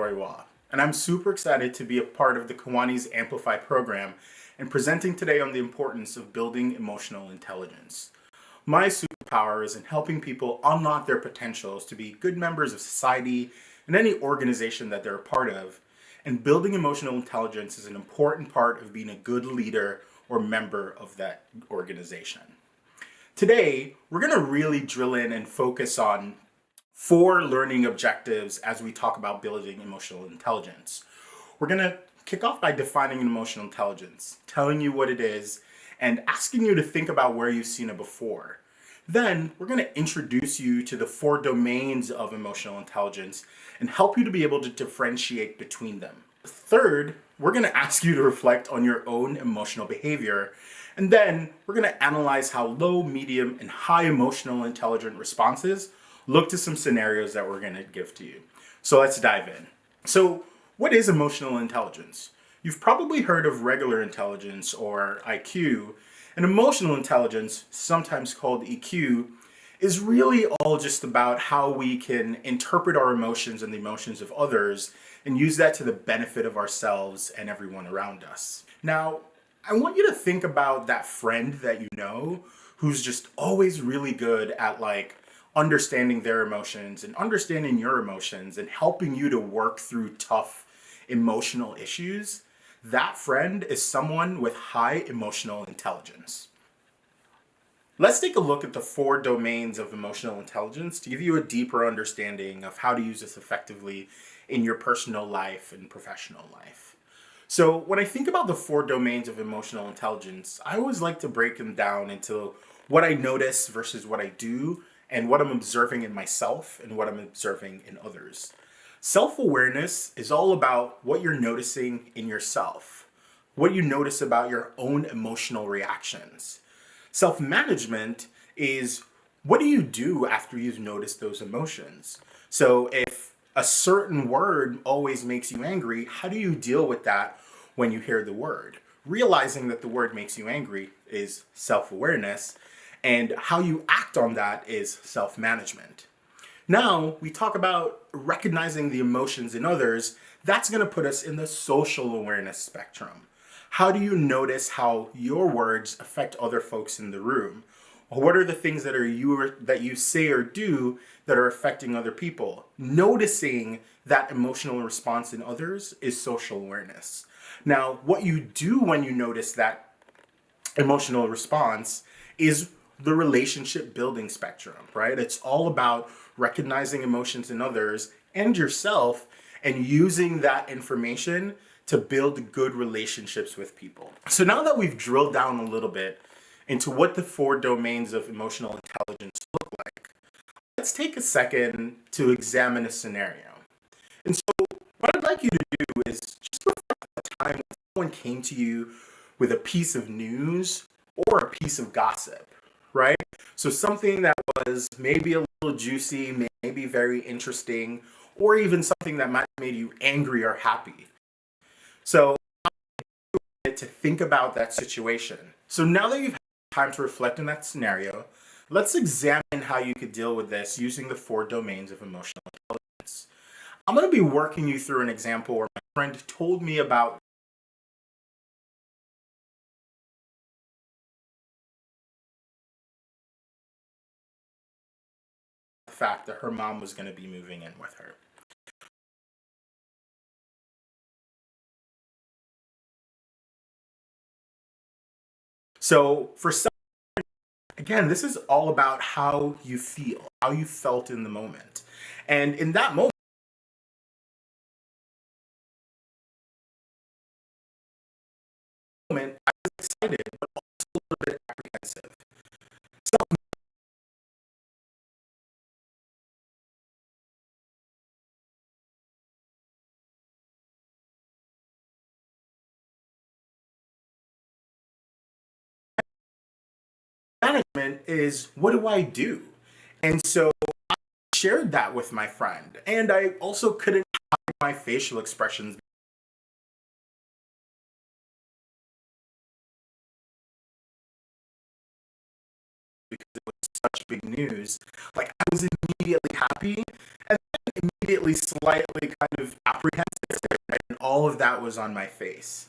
Sewa, and I'm super excited to be a part of the Kiwani's Amplify program and presenting today on the importance of building emotional intelligence. My superpower is in helping people unlock their potentials to be good members of society and any organization that they're a part of. And building emotional intelligence is an important part of being a good leader or member of that organization. Today, we're going to really drill in and focus on 4 learning objectives as we talk about building emotional intelligence. We're going to kick off by defining emotional intelligence, telling you what it is, and asking you to think about where you've seen it before. Then, we're going to introduce you to the 4 domains of emotional intelligence and help you to be able to differentiate between them. Third, we're going to ask you to reflect on your own emotional behavior. And then, we're going to analyze how low, medium, and high emotional intelligent responses look to some scenarios that we're going to give to you. So let's dive in. So what is emotional intelligence? You've probably heard of regular intelligence or IQ, and emotional intelligence, sometimes called EQ, is really all just about how we can interpret our emotions and the emotions of others and use that to the benefit of ourselves and everyone around us. Now, I want you to think about that friend that you know who's just always really good at understanding their emotions and understanding your emotions and helping you to work through tough emotional issues. That friend is someone with high emotional intelligence. Let's take a look at the 4 domains of emotional intelligence to give you a deeper understanding of how to use this effectively in your personal life and professional life. So when I think about the 4 domains of emotional intelligence, I always like to break them down into what I notice versus what I do, and what I'm observing in myself and what I'm observing in others. Self-awareness is all about what you're noticing in yourself, what you notice about your own emotional reactions. Self-management is what do you do after you've noticed those emotions? So if a certain word always makes you angry, how do you deal with that when you hear the word? Realizing that the word makes you angry is self-awareness, and how you act on that is self-management. Now, we talk about recognizing the emotions in others. That's going to put us in the social awareness spectrum. How do you notice how your words affect other folks in the room? What are the things that you say or do that are affecting other people? Noticing that emotional response in others is social awareness. Now, what you do when you notice that emotional response is the relationship building spectrum, right? It's all about recognizing emotions in others and yourself and using that information to build good relationships with people. So now that we've drilled down a little bit into what the 4 domains of emotional intelligence look like, let's take a second to examine a scenario. And so what I'd like you to do is just reflect on the time when someone came to you with a piece of news or a piece of gossip, right? So something that was maybe a little juicy, maybe very interesting, or even something that might have made you angry or happy. So I want you to think about that situation. So now that you've had time to reflect on that scenario, let's examine how you could deal with this using the 4 domains of emotional intelligence. I'm going to be working you through an example where my friend told me about the fact that her mom was going to be moving in with her. So for some, again, this is all about how you feel, how you felt in the moment. And in that moment, I was excited, but also a little bit apprehensive. Self-management is what do I do? And so I shared that with my friend. And I also couldn't hide my facial expressions because it was such big news. Like I was immediately happy, and then immediately slightly kind of apprehensive, and all of that was on my face.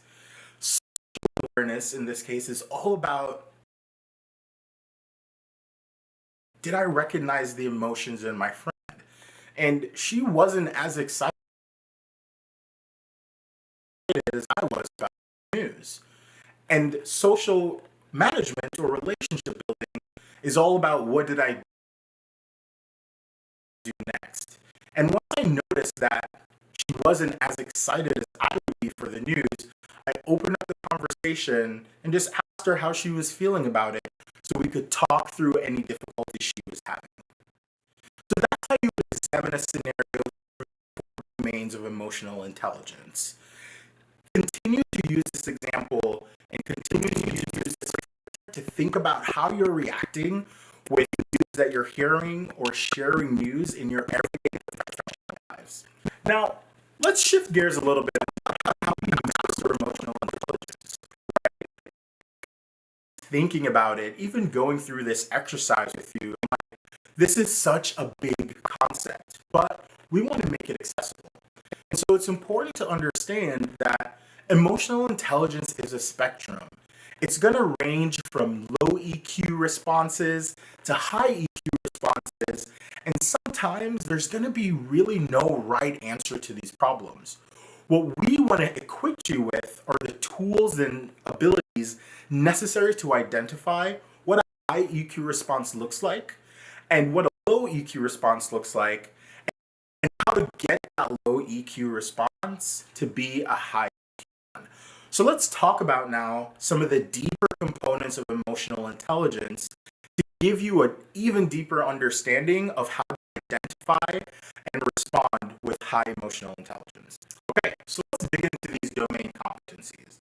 Awareness in this case is all about, did I recognize the emotions in my friend? And she wasn't as excited as I was about the news. And social management or relationship building is all about, what did I do next? And once I noticed that she wasn't as excited as I would be for the news, I opened up the conversation and just asked her how she was feeling about it so we could talk through any difficulties she was having. So that's how you would examine a scenario through the domains of emotional intelligence. Continue to use this example and continue to use this to think about how you're reacting with news that you're hearing or sharing news in your everyday professional lives. Now, let's shift gears a little bit about how you master emotional intelligence. Thinking about it, even going through this exercise with you, this is such a big concept, but we want to make it accessible. And so it's important to understand that emotional intelligence is a spectrum. It's going to range from low EQ responses to high EQ responses, and sometimes there's going to be really no right answer to these problems. What we want to equip you with are the tools and abilities necessary to identify what a high EQ response looks like and what a low EQ response looks like, and how to get that low EQ response to be a high one. So let's talk about now some of the deeper components of emotional intelligence to give you an even deeper understanding of how to identify and respond with high emotional intelligence. Okay, so let's dig into these domain competencies.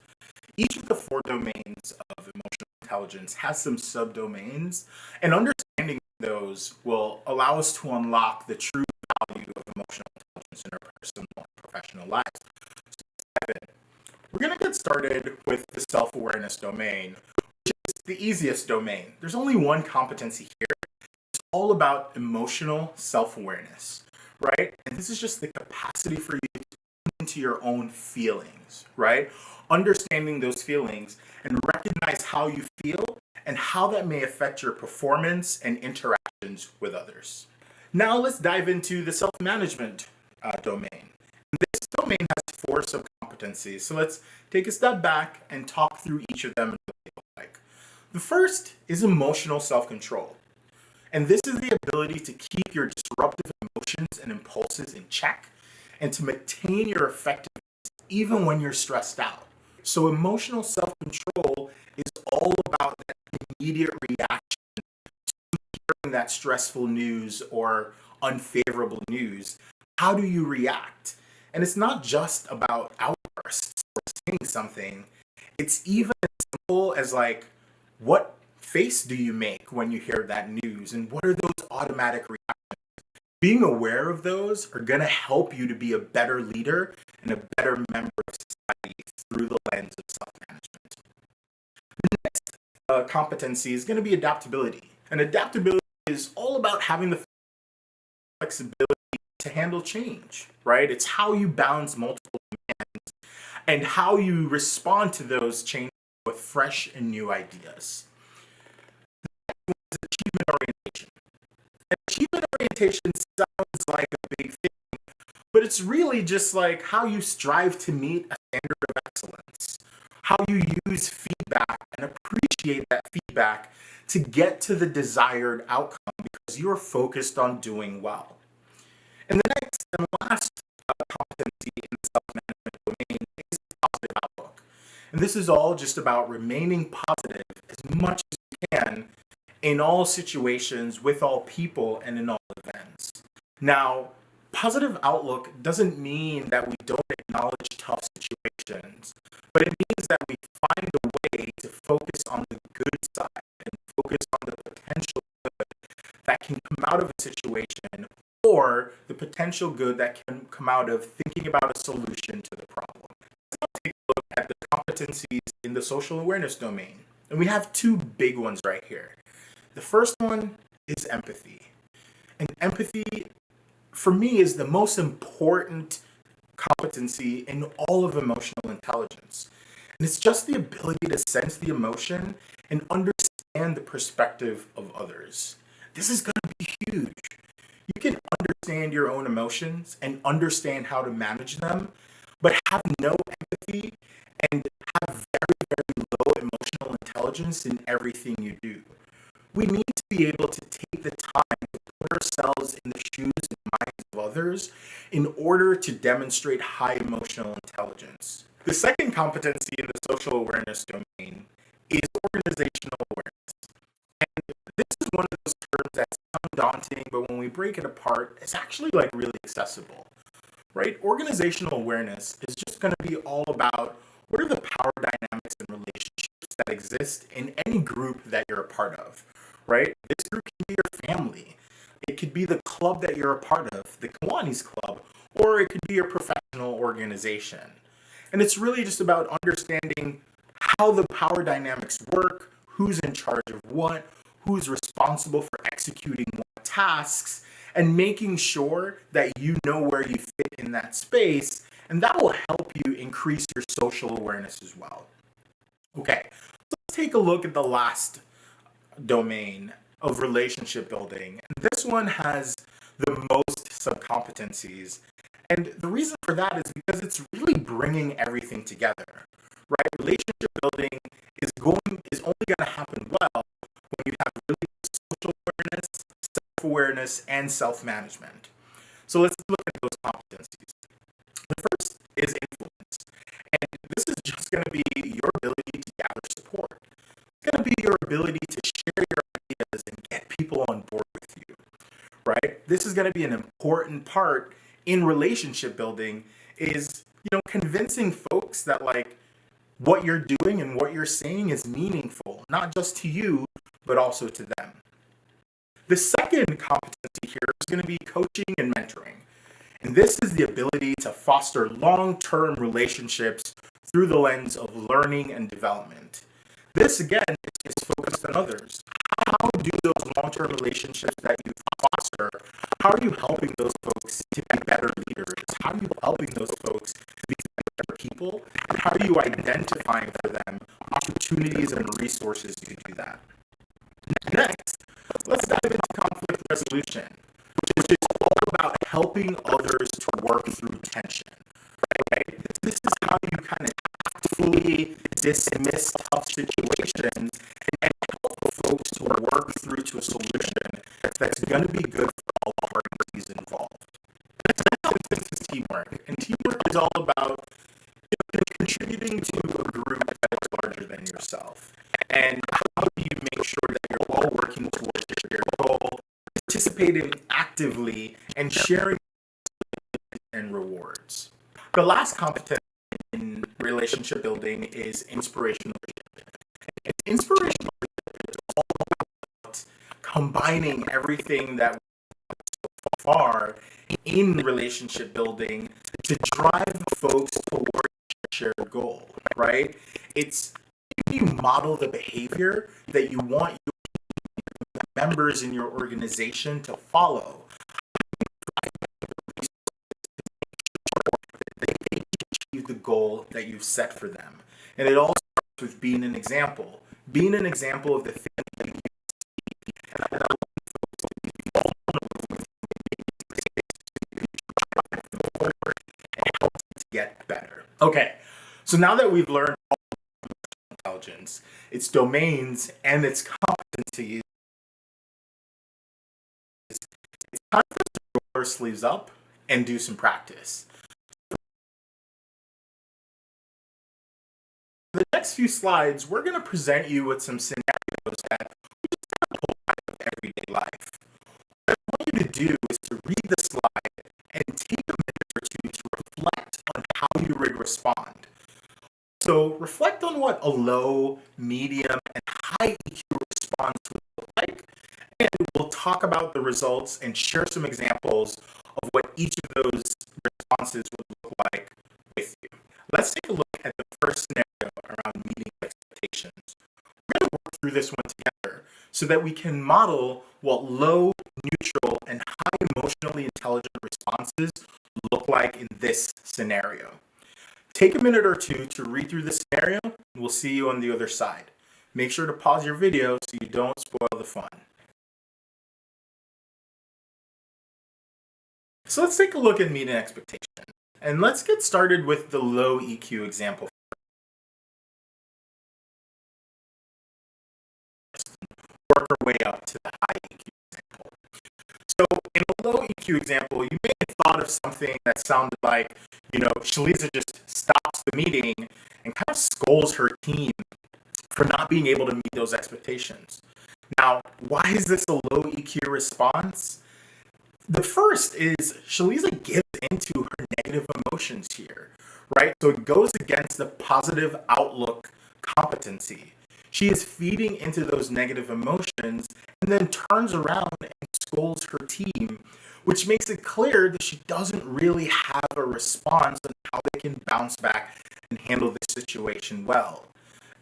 Each of the 4 domains of emotional intelligence has some subdomains, and understanding those will allow us to unlock the true value of emotional intelligence in our personal and professional lives. So let's dive in. We're going to get started with the self-awareness domain, which is the easiest domain. There's only one competency here. It's all about emotional self-awareness, right? And this is just the capacity for you to tune into your own feelings, right? Understanding those feelings and recognize how you feel and how that may affect your performance and interactions with others. Now let's dive into the self-management domain. This domain has 4 subcompetencies, so let's take a step back and talk through each of them and what they look like. The first is emotional self-control, and this is the ability to keep your disruptive emotions and impulses in check and to maintain your effectiveness even when you're stressed out. So emotional self-control is all about that immediate reaction to hearing that stressful news or unfavorable news. How do you react? And it's not just about outbursts or saying something. It's even as simple as, like, what face do you make when you hear that news? And what are those automatic reactions? Being aware of those are going to help you to be a better leader and a better member of society through the lens of self-management. The next competency is going to be adaptability. And adaptability is all about having the flexibility to handle change, right? It's how you balance multiple demands and how you respond to those changes with fresh and new ideas. The next one is achievement orientation. And achievement orientation sounds like a big thing, but it's really just like how you strive to meet a standard of excellence, how you use feedback and appreciate that feedback to get to the desired outcome because you're focused on doing well. And the next and last competency in the self-management domain is positive outlook. And this is all just about remaining positive as much as you can in all situations, with all people, and in all events. Now, positive outlook doesn't mean that we don't acknowledge tough situations, but it means that we find a way to focus on the good side and focus on the potential good that can come out of a situation, or the potential good that can come out of thinking about a solution to the problem. Let's now take a look at the competencies in the social awareness domain. And we have 2 big ones right here. The first one is empathy. And empathy, for me, is the most important competency in all of emotional intelligence. And it's just the ability to sense the emotion and understand the perspective of others. This is going to be huge. You can understand your own emotions and understand how to manage them, but have no empathy and have very, very low emotional intelligence in everything you do. We need to be able to take the time to put ourselves in the shoes and minds of others in order to demonstrate high emotional intelligence. The second competency in the social awareness domain is organizational awareness. And this is one of those terms that sound daunting, but when we break it apart, it's actually like really accessible, right? Organizational awareness is just going to be all about what are the power dynamics and relationships that exist in any group that you're a part of, right? This group can be your family. It could be the club that you're a part of, the Kiwanis Club, or it could be your professional organization. And it's really just about understanding how the power dynamics work, who's in charge of what, who's responsible for executing what tasks, and making sure that you know where you fit in that space, and that will help you increase your social awareness as well. Okay, let's take a look at the last domain of relationship building. And this one has the most subcompetencies. And the reason for that is because it's really bringing everything together, right? Relationship building is only going to happen well when you have really good social awareness, self-awareness, and self-management. So let's look at those competencies. The first is influence. And this is just going to be your ability to gather support. It's going to be your ability to share your ideas and get people on board with you, right? This is going to be an important part in relationship building is, convincing folks that like what you're doing and what you're saying is meaningful, not just to you, but also to them. The second competency here is going to be coaching and mentoring. And this is the ability to foster long-term relationships through the lens of learning and development. This, again, is focused on others. How do those long-term relationships that you foster, how are you helping those folks to be better leaders? How are you helping those folks to be better people? And how are you identifying for them opportunities and resources to do that? Next, let's dive into conflict resolution, which is all about helping others to work through tension. Right? This is how you kind of tactfully dismiss tough situations and help folks to work through to a solution that's going to be good for all parties involved. This is teamwork, and teamwork is all about contributing to a group that is larger than yourself. And how do you make sure that you're all working towards a shared goal, participating actively, and sharing and rewards? The last competence in relationship building is inspirational leadership. And inspirational leadership is all about combining everything that we've done so far in relationship building to drive folks towards a shared goal, right? It's you model the behavior that you want your members in your organization to follow. They achieve the goal that you've set for them. And it all starts with being an example. Being an example of the thing that you see and allowing folks to be vulnerable with you and help to get better. Okay, so now that we've learned all intelligence, its domains, and its competencies, it's time for us to roll our sleeves up and do some practice. For the next few slides, we're going to present you with some scenarios that we just kind of pull out of everyday life. What I want you to do is to read the slide and take a minute or two to reflect on how you would respond. So reflect on what a low, medium, and high EQ response would look like, and we'll talk about the results and share some examples of what each of those responses would look like with you. Let's take a look at the first scenario around meeting expectations. We're going to work through this one together so that we can model what low, neutral, and high emotional emotionally intelligent responses look like in this scenario. Take a minute or two to read through the scenario, and we'll see you on the other side. Make sure to pause your video so you don't spoil the fun. So let's take a look at meeting expectation. And let's get started with the low EQ example. Work our way up to the high EQ example. So in a low EQ example, you may have thought of something that sounded like, Shaliza just stops the meeting and kind of scolds her team for not being able to meet those expectations. Now, why is this a low EQ response? The first is Shaliza gives into her negative emotions here, right? So it goes against the positive outlook competency. She is feeding into those negative emotions and then turns around and scolds her team, which makes it clear that she doesn't really have a response on how they can bounce back and handle the situation well.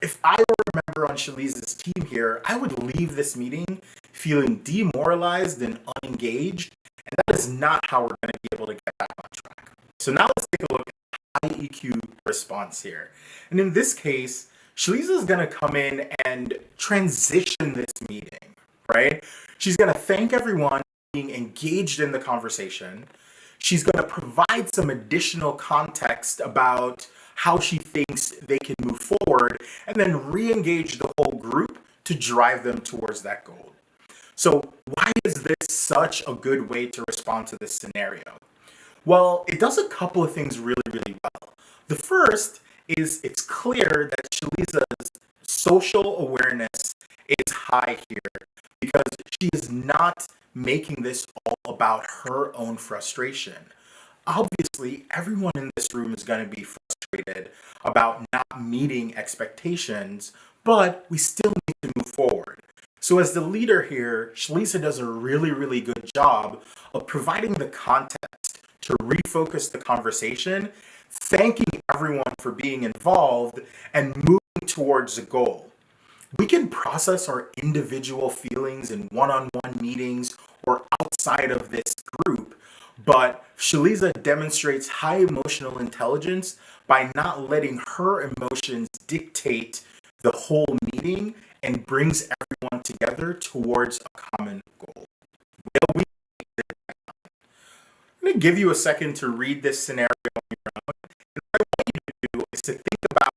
If I were a member on Shaliza's team here, I would leave this meeting feeling demoralized and unengaged, and that is not how we're going to be able to get back on track. So now let's take a look at high EQ response here. And in this case, Shaliza is going to come in and transition this meeting, right? She's going to thank everyone for being engaged in the conversation. She's going to provide some additional context about how she thinks they can move forward, and then re-engage the whole group to drive them towards that goal. So why is this such a good way to respond to this scenario? Well, it does a couple of things really, really well. The first is it's clear that Shaliza's social awareness is high here because she is not making this all about her own frustration. Obviously, everyone in this room is going to be frustrated about not meeting expectations, but we still need to move forward. So as the leader here, Shaliza does a really, really good job of providing the context to refocus the conversation, thanking everyone for being involved, and moving towards the goal. We can process our individual feelings in one-on-one meetings or outside of this group, but Shaliza demonstrates high emotional intelligence by not letting her emotions dictate the whole meeting and brings everyone together towards a common goal. I'm going to give you a second to read this scenario on your own. And what I want you to do is to think about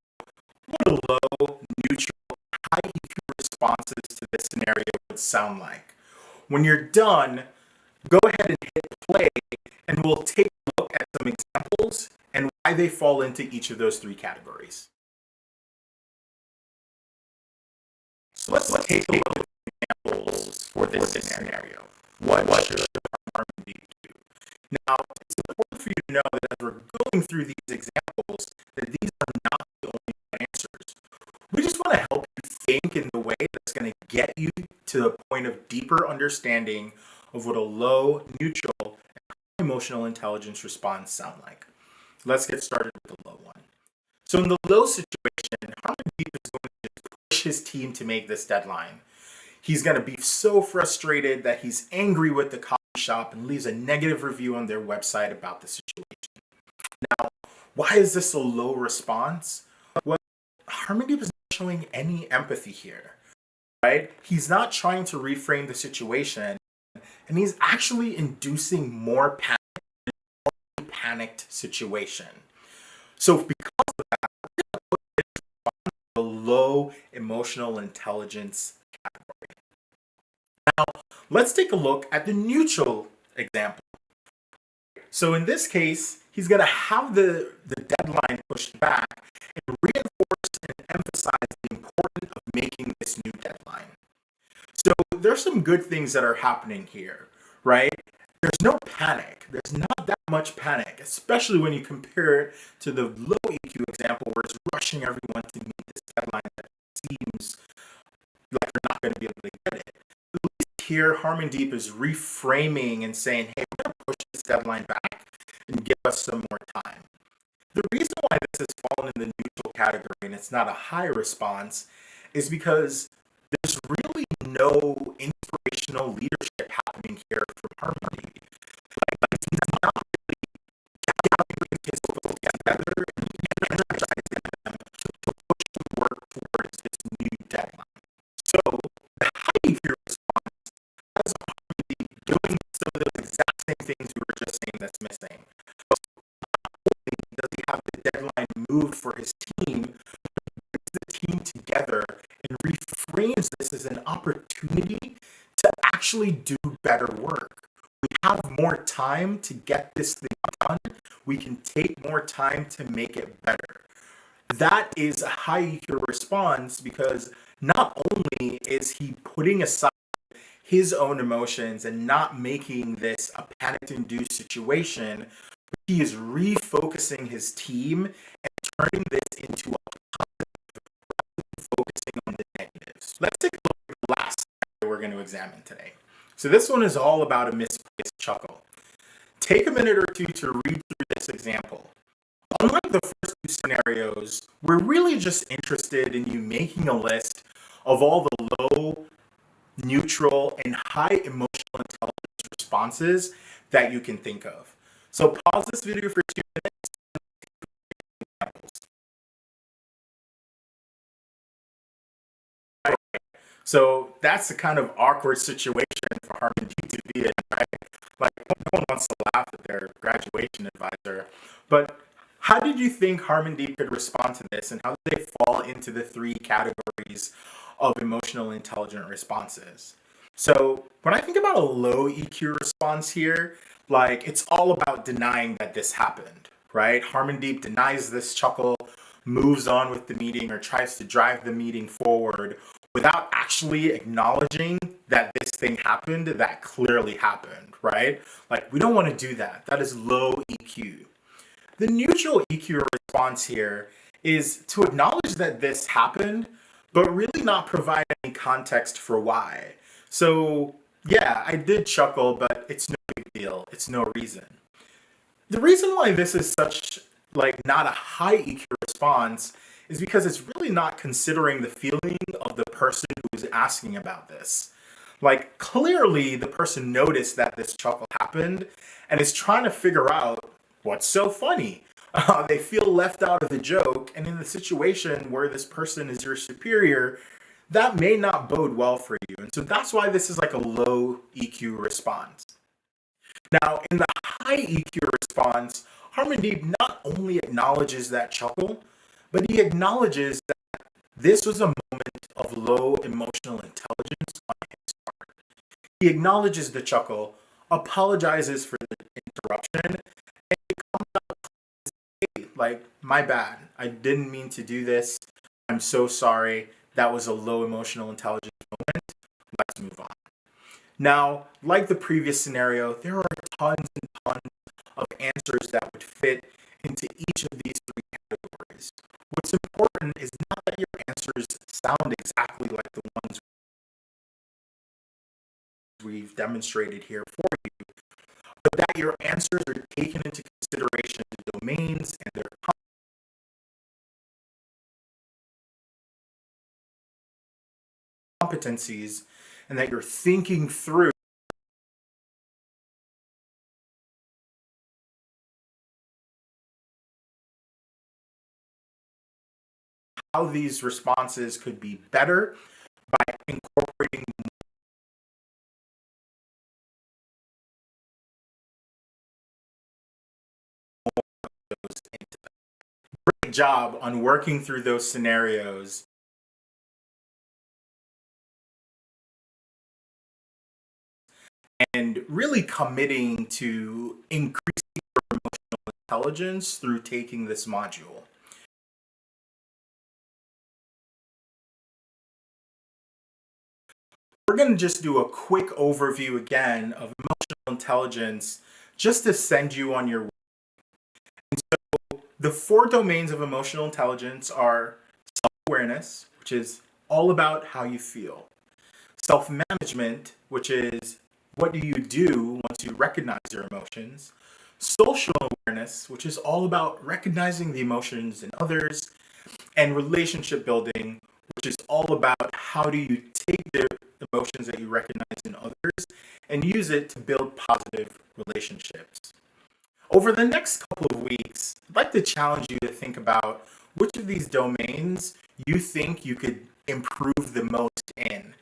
what a low, neutral, high EQ responses to this scenario would sound like. When you're done, go ahead and hit play, and we'll take a look at some examples and why they fall into each of those three categories. So let's take a look at examples for this scenario. What should harmony do? Now, it's important for you to know that as we're going through these examples, that these are not the only answers. We just want to help you think in the way that's going to get you to the point of deeper understanding of what a low, neutral, and high emotional intelligence response sound like. Let's get started with the low one. So in the low situation, Harmony is going to push his team to make this deadline. He's going to be so frustrated that he's angry with the coffee shop and leaves a negative review on their website about the situation. Now, why is this a low response? Well, Harmony is not showing any empathy here, right? He's not trying to reframe the situation, and he's actually inducing more panic in an already panicked situation. So because of that, we're going to put this on the low emotional intelligence category. Now, let's take a look at the neutral example. So in this case, he's going to have the deadline pushed back and reinforce and emphasize the importance of making this new deadline. So there's some good things that are happening here, right? There's no panic. There's not that much panic, especially when you compare it to the low EQ example where it's rushing everyone to meet this deadline that seems like they're not going to be able to get it. At least here, Harmondeep is reframing and saying, hey, we're going to push this deadline back and give us some more time. The reason why this has fallen in the neutral category and it's not a high response is because there's really no inspirational leadership happening here from Harmony. Like, deadline moved for his team, the team together and reframes this as an opportunity to actually do better work. We have more time to get this thing done. We can take more time to make it better. That is a high EQ response because not only is he putting aside his own emotions and not making this a panic induced situation, but he is refocusing his team and turning this into a focusing on the negatives. Let's take a look at the last scenario we're going to examine today. So this one is all about a misplaced chuckle. Take a minute or two to read through this example. Unlike the first two scenarios, we're really just interested in you making a list of all the low, neutral, and high emotional intelligence responses that you can think of. So pause this video for 2 minutes. So that's the kind of awkward situation for Harmony to be in, right? Like, no one wants to laugh at their graduation advisor. But how did you think Harmandeep could respond to this, and how did they fall into the three categories of emotional intelligent responses? So when I think about a low EQ response here, like it's all about denying that this happened, right? Harmandeep denies this chuckle, moves on with the meeting, or tries to drive the meeting forward without actually acknowledging that this thing happened, that clearly happened, right? Like, we don't want to do that. That is low EQ. The neutral EQ response here is to acknowledge that this happened, but really not provide any context for why. So, yeah, I did chuckle, but it's no big deal. It's no reason. The reason why this is such, like, not a high EQ response is because it's really not considering the feeling of the person who is asking about this. Like, clearly the person noticed that this chuckle happened and is trying to figure out what's so funny. They feel left out of the joke, and in the situation where this person is your superior, that may not bode well for you. And so that's why this is like a low EQ response. Now, in the high EQ response, Harmandeep not only acknowledges that chuckle, but he acknowledges that this was a moment of low emotional intelligence on his part. He acknowledges the chuckle, apologizes for the interruption, and he comes out and says, like, my bad. I didn't mean to do this. I'm so sorry. That was a low emotional intelligence moment. Let's move on. Now, like the previous scenario, there are tons and tons of answers that would fit into each of these three categories. What's important is not that your answers sound exactly like the ones we've demonstrated here for you, but that your answers are taken into consideration the domains and their competencies, and that you're thinking through how these responses could be better by incorporating those into them. Great job on working through those scenarios and really committing to increasing your emotional intelligence through taking this module. We're going to just do a quick overview again of emotional intelligence just to send you on your way. And so the four domains of emotional intelligence are self-awareness, which is all about how you feel. Self-management, which is what do you do once you recognize your emotions. Social awareness, which is all about recognizing the emotions in others. And relationship building, which is all about how do you take the emotions that you recognize in others and use it to build positive relationships. Over the next couple of weeks, I'd like to challenge you to think about which of these domains you think you could improve the most in,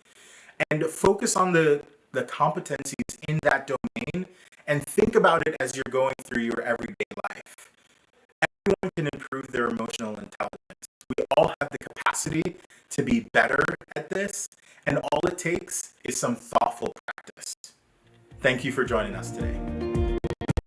and focus on the competencies in that domain and think about it as you're going through your everyday life. Everyone can improve emotional intelligence. We all have the capacity to be better at this, and all it takes is some thoughtful practice. Thank you for joining us today.